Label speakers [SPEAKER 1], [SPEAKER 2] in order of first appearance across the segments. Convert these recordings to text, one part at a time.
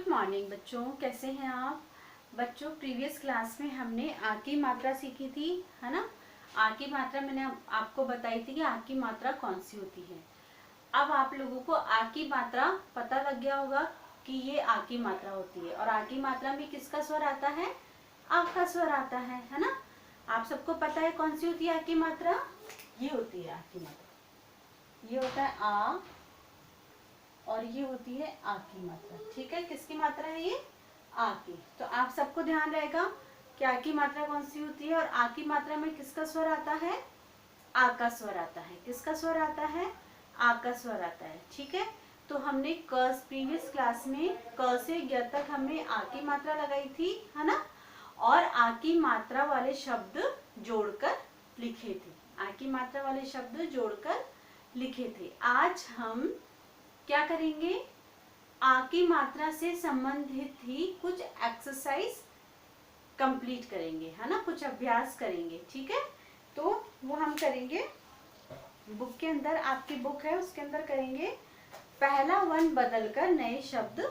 [SPEAKER 1] Good morning बच्चों, कैसे हैं आप बच्चों। प्रीवियस क्लास में हमने आ की मात्रा सीखी थी, है ना। आ की मात्रा मैंने आपको बताई थी कि आ की मात्रा कौन सी होती है। अब आप लोगों को आ की मात्रा पता लग गया होगा कि ये आ की मात्रा होती है, और आ की मात्रा में किसका स्वर आता है? आ का स्वर आता है ना। आप सबको पता है कौन सी होती है आ की मात्रा? ये होती है आ की मात्रा, ये होता है आ, और ये होती है आ की मात्रा। ठीक है, किसकी मात्रा है ये? आ की। तो आप सबको ध्यान रहेगा कि आ की मात्रा कौन सी होती है, और आ की मात्रा में किसका स्वर आता है? आ का स्वर आता है। किसका स्वर आता है? आ का स्वर आता है। ठीक है, तो हमने प्रीवियस क्लास में क से ग तक हमने आ की मात्रा लगाई थी, है ना, और आ की मात्रा वाले शब्द जोड़कर लिखे थे। आ की मात्रा वाले शब्द जोड़कर लिखे थे। आज हम क्या करेंगे? आ की मात्रा से संबंधित ही कुछ एक्सरसाइज कंप्लीट करेंगे, है ना, कुछ अभ्यास करेंगे। ठीक है, तो वो हम करेंगे बुक के अंदर, आपकी बुक है उसके अंदर करेंगे। पहला वन बदलकर नए शब्द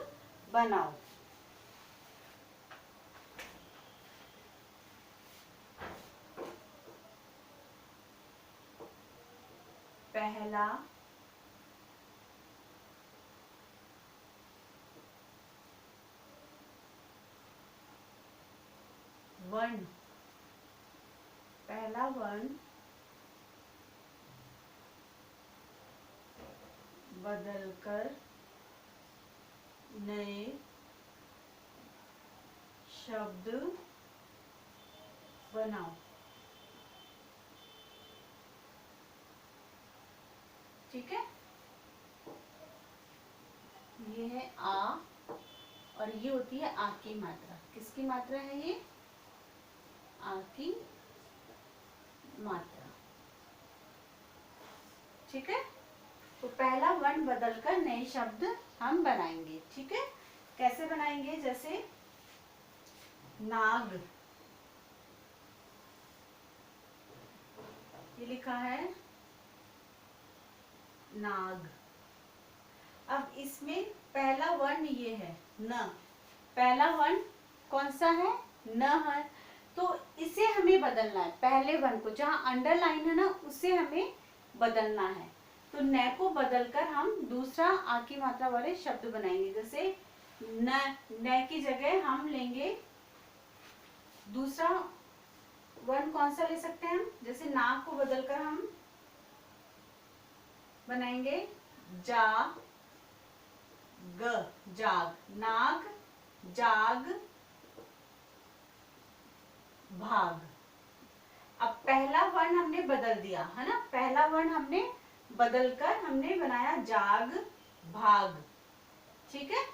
[SPEAKER 1] बनाओ। पहला वन, पहला वन बदलकर नए शब्द बनाओ। ठीक है, ये है आ, और ये होती है आ की मात्रा। किसकी मात्रा है ये? आ की मात्रा। ठीक है, तो पहला वन बदलकर नए शब्द हम बनाएंगे। ठीक है, कैसे बनाएंगे? जैसे नाग, ये लिखा है नाग। अब इसमें पहला वर्ण ये है न। पहला वर्ण कौन सा है? न है। तो इसे हमें बदलना है, पहले वर्ण को, जहां अंडरलाइन है ना, उसे हमें बदलना है। तो न को बदलकर हम दूसरा आ की मात्रा वाले शब्द बनाएंगे। जैसे न की जगह हम लेंगे दूसरा वर्ण। कौन सा ले सकते हैं हम? जैसे नाक को बदलकर हम बनाएंगे जा ग, जाग। नाग, जाग, भाग। अब पहला वर्ण हमने बदल दिया, है ना, पहला वर्ण हमने बदलकर हमने बनाया जाग, भाग। ठीक है,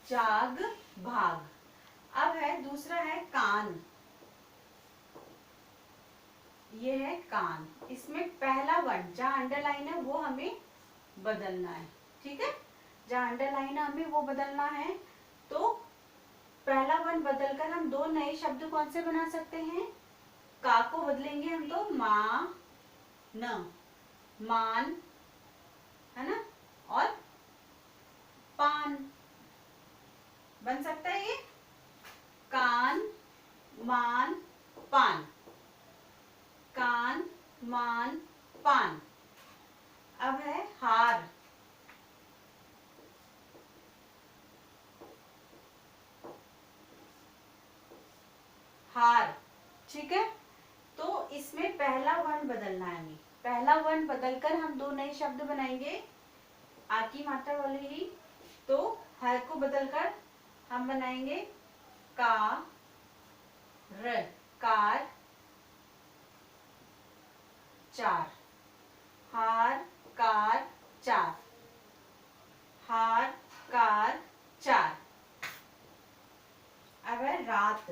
[SPEAKER 1] जाग, भाग। अब है दूसरा है कान। ये है कान। इसमें पहला वर्ण जहां अंडरलाइन है वो हमें बदलना है। ठीक है, जहां अंडरलाइन है हमें वो बदलना है। तो पहला वर्ण बदलकर हम दो नए शब्द कौन से बना सकते हैं? का को बदलेंगे हम तो मा न, मान, है ना, और पान बन सकता है ये। कान, मान, पान। कान, मान, पान। अब है हार। हार। ठीक है, तो इसमें पहला वर्ण बदलना है हमें। पहला वर्ण बदलकर हम दो नए शब्द बनाएंगे आ की मात्रा वाले ही। तो हर को बदलकर हम बनाएंगे का र, कार, चार। हार, कार, चार। हार, कार, चार। अब है रात।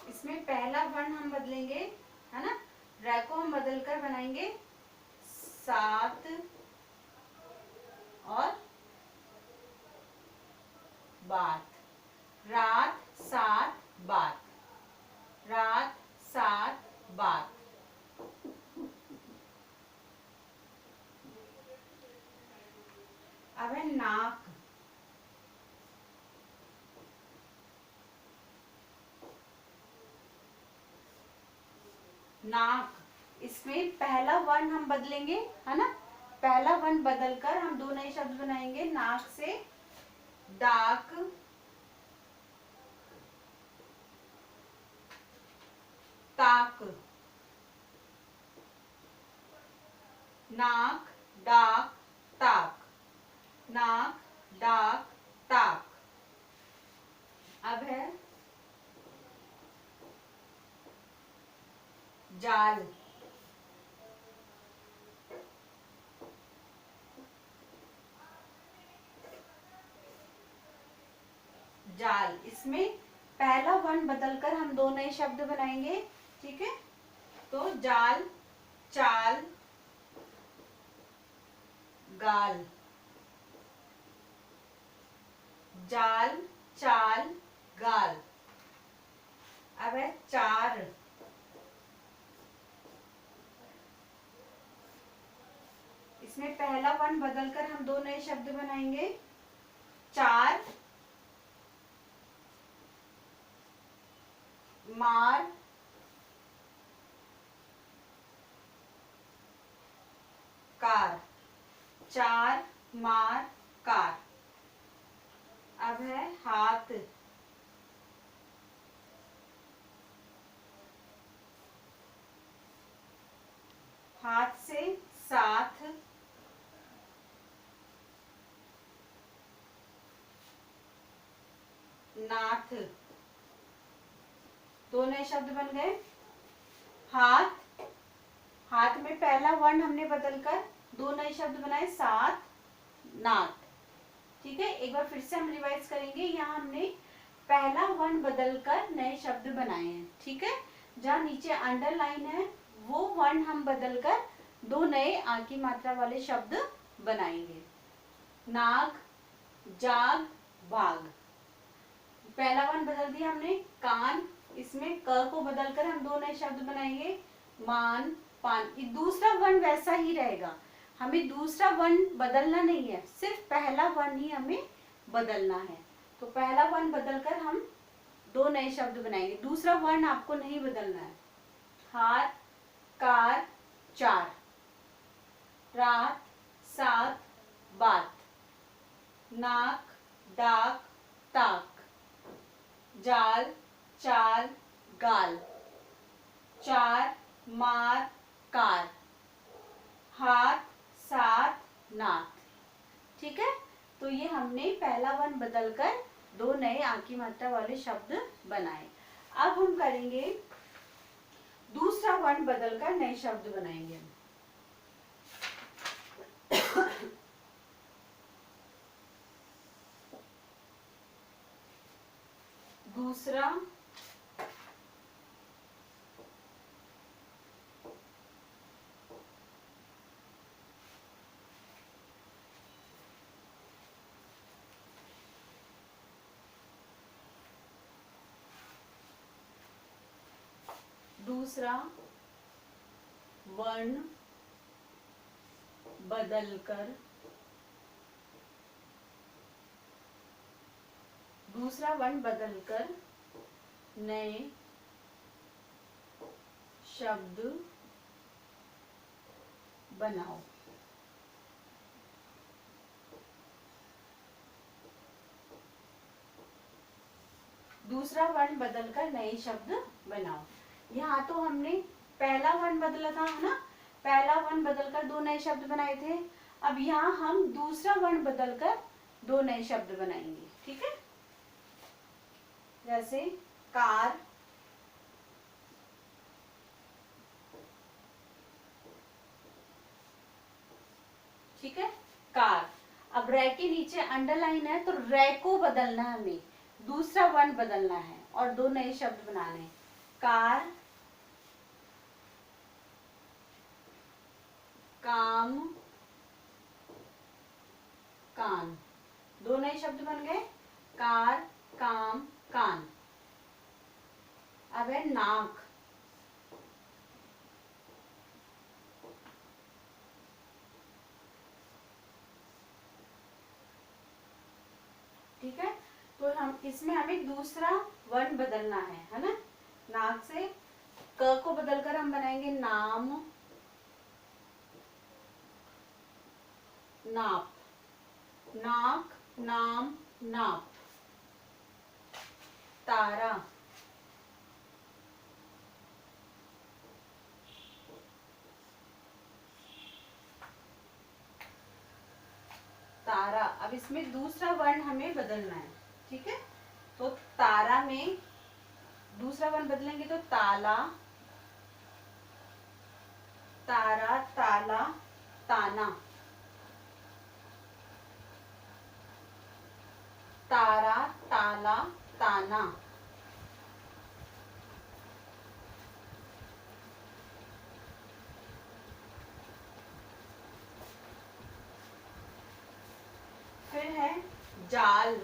[SPEAKER 1] इसमें पहला वर्ण हम बदलेंगे, है ना, र को हम बदलकर बनाएंगे सात और बात, रात सात बात, रात सात बात। अब है नाक, नाक, इसमें पहला वर्ण हम बदलेंगे, है ना, पहला वर्ण बदलकर हम दो नए शब्द बनाएंगे। नाक से डाक, ताक, नाक डाक ताक, नाक डाक ताक। अब है जाल, जाल, इसमें पहला वर्ण बदलकर हम दो नए शब्द बनाएंगे, ठीक है। तो जाल, चाल, गाल, जाल, चाल, गाल। अब है चार, इसमें पहला वर्ण बदलकर हम दो नए शब्द बनाएंगे। चार, मार, कार, चार मार कार। अब है हाथ, हाथ से साथ, नाथ, दो नए शब्द बन गए। हाथ, हाथ में पहला वर्ण हमने बदलकर दो नए शब्द बनाए, साथ, नाथ, ठीक है। एक बार फिर से हम रिवाइज करेंगे। यहाँ हमने पहला वर्ण बदलकर नए शब्द बनाए हैं, ठीक है। जहाँ नीचे अंडरलाइन है वो वर्ण हम बदलकर दो नए आ की मात्रा वाले शब्द बनाएंगे। नाग, जाग, बाग, पहला वर्ण बदल दिया हमने। कान, इसमें क को बदलकर हम दो नए शब्द बनाएंगे। मान, पान, ये दूसरा वर्ण वैसा ही रहेगा, हमें दूसरा वर्ण बदलना नहीं है, सिर्फ पहला वर्ण ही हमें बदलना है। तो पहला वर्ण बदलकर हम दो नए शब्द बनाएंगे, दूसरा वर्ण आपको नहीं बदलना है। हाथ, कार, चार, रात, सात, बात, नाक, डाक, ताक, जाल, चाल, गाल, चार, मार, कार, हाथ, सात, नाथ, ठीक है। तो ये हमने पहला वर्ण बदलकर दो नए आ की मात्रा वाले शब्द बनाए। अब हम करेंगे दूसरा वर्ण बदलकर नए शब्द बनाएंगे। दूसरा दूसरा वर्ण बदलकर, दूसरा वर्ण बदलकर नए शब्द बनाओ। दूसरा वर्ण बदलकर नए शब्द बनाओ। यहाँ तो हमने पहला वर्ण बदला था, है ना, पहला वर्ण बदलकर दो नए शब्द बनाए थे। अब यहाँ हम दूसरा वर्ण बदलकर दो नए शब्द बनाएंगे, ठीक है। जैसे कार, ठीक है, कार। अब रे के नीचे अंडरलाइन है तो रे को बदलना है, हमें दूसरा वर्ण बदलना है और दो नए शब्द बनाने हैं। कार, काम, कान, दो नए शब्द बन गए, कार, काम, कान। अब है नाक, ठीक है। तो हम इसमें हमें दूसरा वर्ण बदलना है ना। नाक से क को बदलकर हम बनाएंगे नाम, नाप, नाक, नाम, नाप। तारा, तारा। अब इसमें दूसरा वर्ण हमें बदलना है, ठीक है। तो तारा में दूसरा वर्ण बदलेंगे तो ताला, तारा, ताला, ताना, तारा, ताला, ताना। फिर है जाल,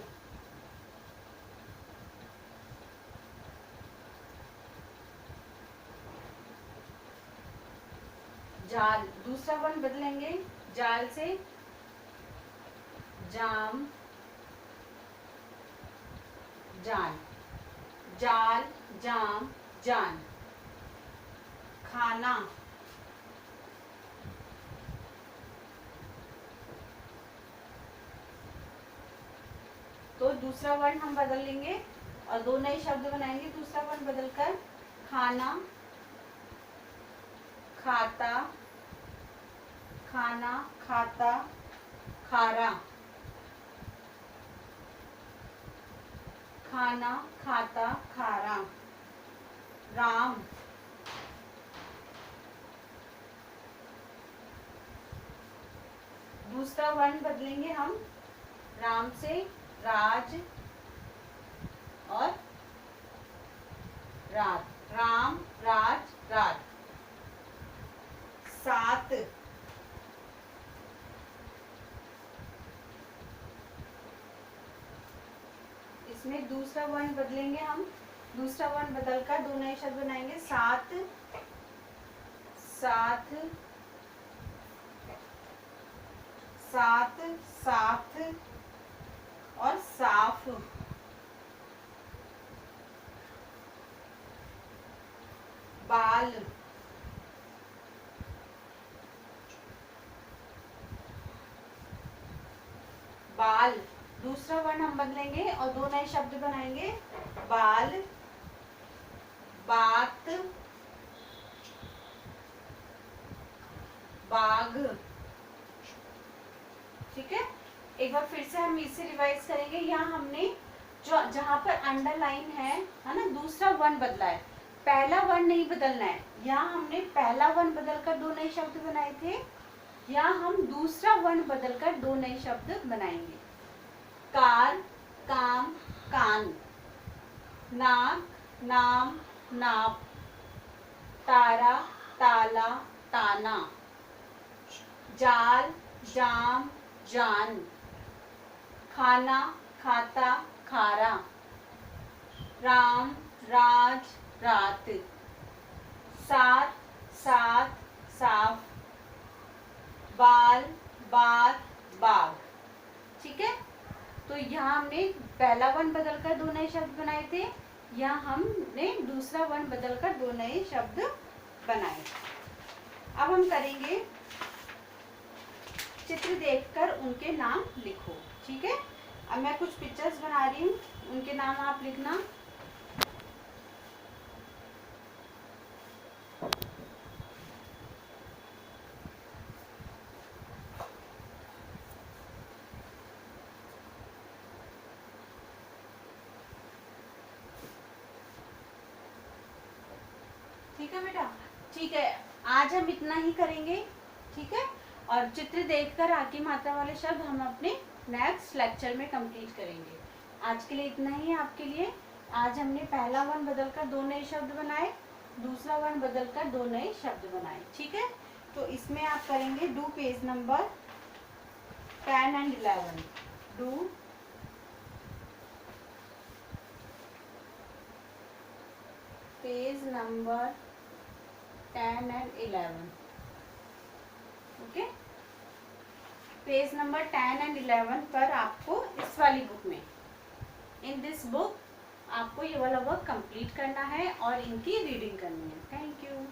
[SPEAKER 1] जाल, दूसरा वर्ण बदलेंगे जाल से जाम, जान, जाल, जाम, जान। खाना, तो दूसरा वर्ण हम बदल लेंगे और दो नए शब्द बनाएंगे दूसरा वर्ण बदलकर। खाना, खाता, खाना, खाता, खारा, खाना, खाता, खारा। राम, दूसरा वर्ण बदलेंगे हम राम से राज और रात, राम, राज, रात। सात, इसमें दूसरा वर्ण बदलेंगे हम, दूसरा वर्ण बदलकर दो नए शब्द बनाएंगे। सात, साथ, सात, साथ और साफ। बाल, बाल, दूसरा वर्ण हम बदलेंगे और दो नए शब्द बनाएंगे। बाल, बात, बाघ, ठीक है। एक बार फिर से हम इसे रिवाइज करेंगे। यहाँ हमने जो जहाँ पर अंडरलाइन है ना, दूसरा वर्ण बदला है, पहला वर्ण नहीं बदलना है। यहाँ हमने पहला वर्ण बदलकर दो नए शब्द बनाए थे, यहाँ हम दूसरा वर्ण बदलकर दो नए शब्द बनाएंगे। कार, काम, कान। नाक, नाम, नाप। तारा, ताला, ताना। जाल, जाम, जान। खाना, खाता, खारा। राम, राज, रात। सात, साथ, साफ। बाल, बात, बाघ, ठीक है। तो यहाँ हमने पहला वर्ण बदलकर दो नए शब्द बनाए थे, यहाँ हमने दूसरा वर्ण बदलकर दो नए शब्द बनाए। अब हम करेंगे चित्र देखकर उनके नाम लिखो, ठीक है। अब मैं कुछ पिक्चर्स बना रही हूँ, उनके नाम आप लिखना। ठीक है बेटा, ठीक है, आज हम इतना ही करेंगे, ठीक है। और चित्र देखकर आ की मात्रा वाले शब्द हम अपने नेक्स्ट लेक्चर में कंप्लीट करेंगे। आज के लिए इतना ही है आपके लिए। आज हमने पहला वर्ण बदलकर दो नए शब्द बनाए, दूसरा वर्ण बदलकर दो नए शब्द बनाए, ठीक है। तो इसमें आप करेंगे do page number 10 and 11. Do page number 10 and 11. Okay, page number 10 and 11 पर आपको इस वाली बुक में, इन दिस बुक आपको ये वाला वर्क कंप्लीट करना है और इनकी रीडिंग करनी है. Thank you.